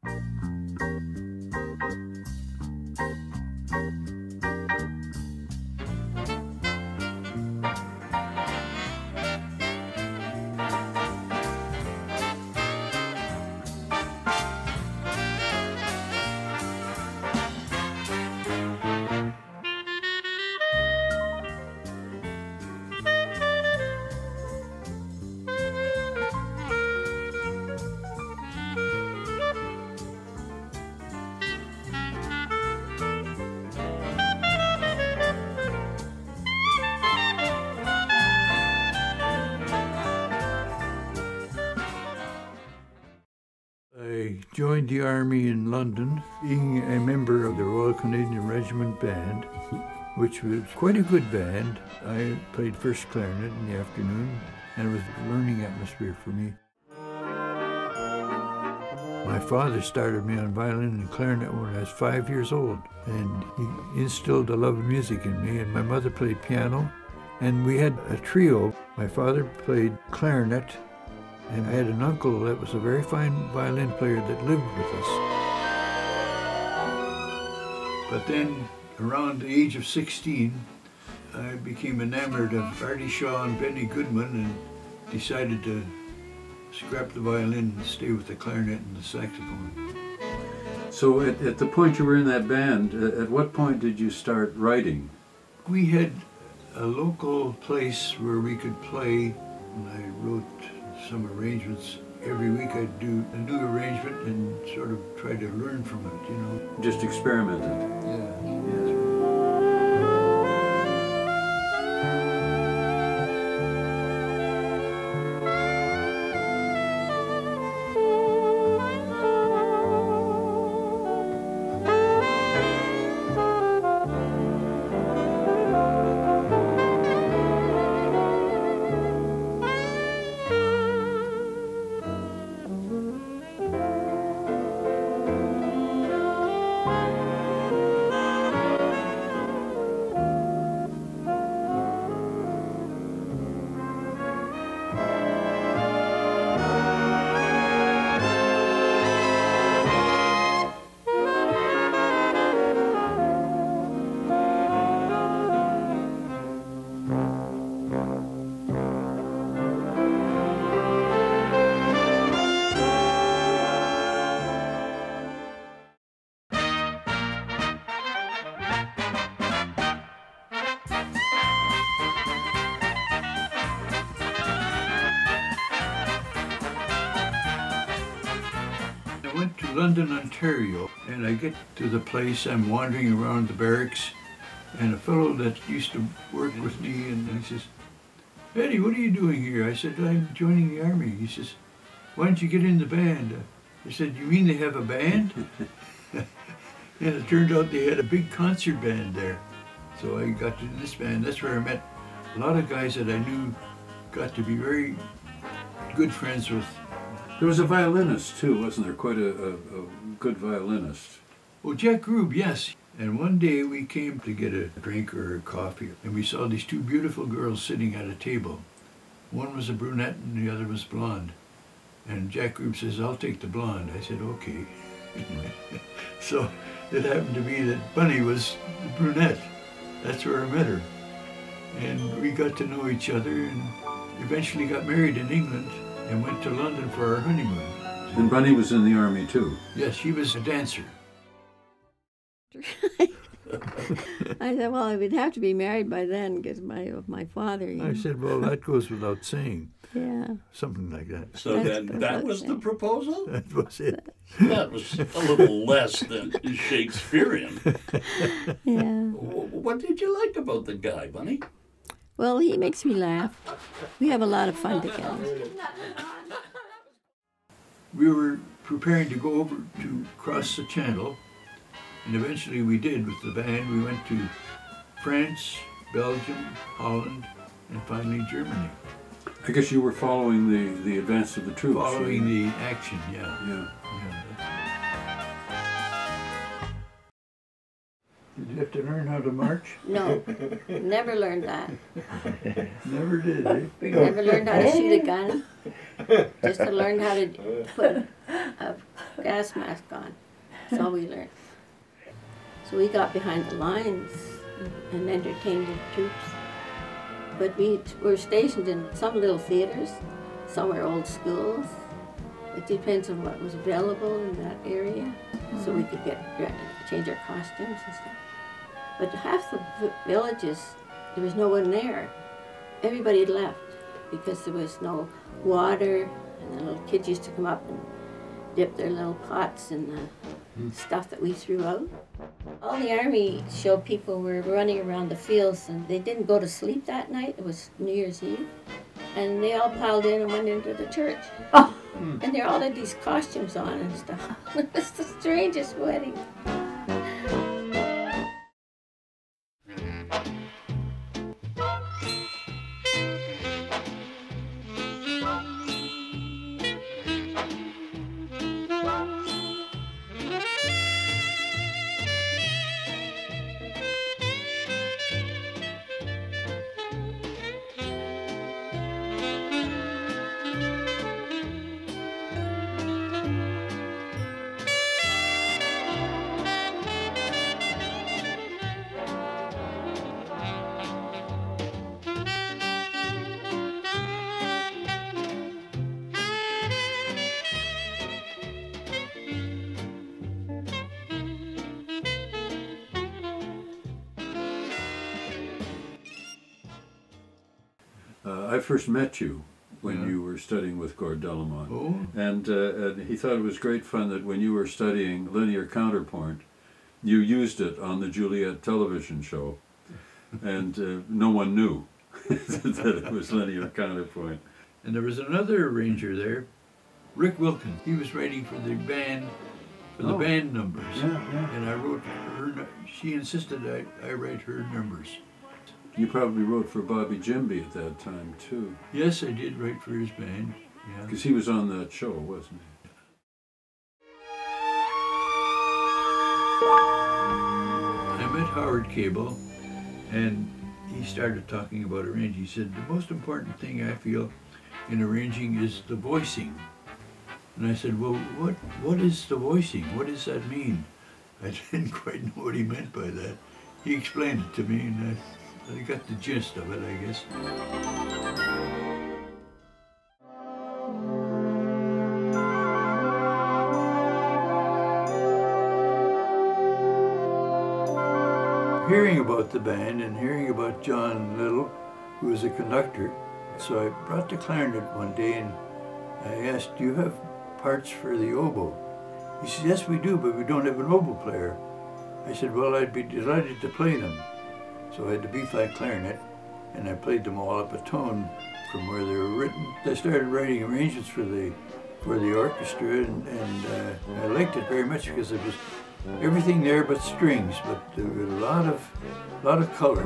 I joined the Army in London, being a member of the Royal Canadian Regiment Band, which was quite a good band. I played first clarinet in the afternoon, and it was a learning atmosphere for me. My father started me on violin and clarinet when I was 5 years old, and he instilled a love of music in me, and my mother played piano, and we had a trio. My father played clarinet, and I had an uncle that was a very fine violin player that lived with us. But then, around the age of 16, I became enamored of Artie Shaw and Benny Goodman and decided to scrap the violin and stay with the clarinet and the saxophone. So at the point you were in that band, at what point did you start writing? We had a local place where we could play, and I wrote some arrangements. Every week I'd do a new arrangement and sort of try to learn from it, you know. Just experimented? Yeah. I went to London, Ontario, and I get to the place, I'm wandering around the barracks, and a fellow that used to work with me, and he says, "Eddie, what are you doing here?" I said, "I'm joining the Army." He says, "Why don't you get in the band?" I said, "You mean they have a band?" And it turned out they had a big concert band there. So I got to this band. That's where I met a lot of guys that I knew, got to be very good friends with. There was a violinist too, wasn't there? Quite a good violinist. Well, Jack Groob, yes. And one day we came to get a drink or a coffee, and we saw these two beautiful girls sitting at a table. One was a brunette and the other was blonde. And Jack Groob says, "I'll take the blonde." I said, "Okay." So it happened to be that Bunny was the brunette. That's where I met her. And we got to know each other and eventually got married in England and went to London for our honeymoon. And Bunny was in the Army too? Yes, she was a dancer. I said, well, I would have to be married by then because my father. I said, well, that goes without saying. Yeah. Something like that. So that was the proposal? That was it. That was a little less than Shakespearean. Yeah. What did you like about the guy, Bunny? Well, he makes me laugh. We have a lot of fun together. We were preparing to go over to cross the channel, and eventually we did with the band. We went to France, Belgium, Holland, and finally Germany. I guess you were following the advance of the troops. Following the action, yeah. Yeah. Did you have to learn how to march? No, never learned that. Never did, eh? Never learned how to shoot a gun. Just to learn how to a gas mask on. That's all we learned. So we got behind the lines and entertained the troops. But we were stationed in some little theaters, some were old schools. It depends on what was available in that area, so we could change our costumes and stuff. But half the villages, there was no one there. Everybody had left because there was no water, and the little kids used to come up and dip their little pots in the stuff that we threw out. All the army show people were running around the fields, and they didn't go to sleep that night. It was New Year's Eve. And they all piled in and went into the church. Oh. And they all had these costumes on and stuff. It was the strangest wedding. I first met you when you were studying with Gord Delamont. Oh. And he thought it was great fun that when you were studying linear counterpoint, you used it on the Juliet television show, and no one knew that it was linear counterpoint. And there was another arranger there, Rick Wilkins. He was writing for the band, band numbers. Yeah. And I wrote her, she insisted I write her numbers. You probably wrote for Bobby Jimby at that time, too. Yes, I did write for his band, yeah. Because he was on that show, wasn't he? I met Howard Cable, and he started talking about arranging. He said, the most important thing I feel in arranging is the voicing. And I said, well, what is the voicing? What does that mean? I didn't quite know what he meant by that. He explained it to me, and I got the gist of it, I guess. Hearing about the band and hearing about John Little, who was a conductor, so I brought the clarinet one day and I asked, do you have parts for the oboe? He said, yes, we do, but we don't have an oboe player. I said, well, I'd be delighted to play them. So I had the B-flat clarinet, and I played them all up a tone from where they were written. I started writing arrangements for the orchestra, and I liked it very much because it was everything there but strings, but there was a lot of color.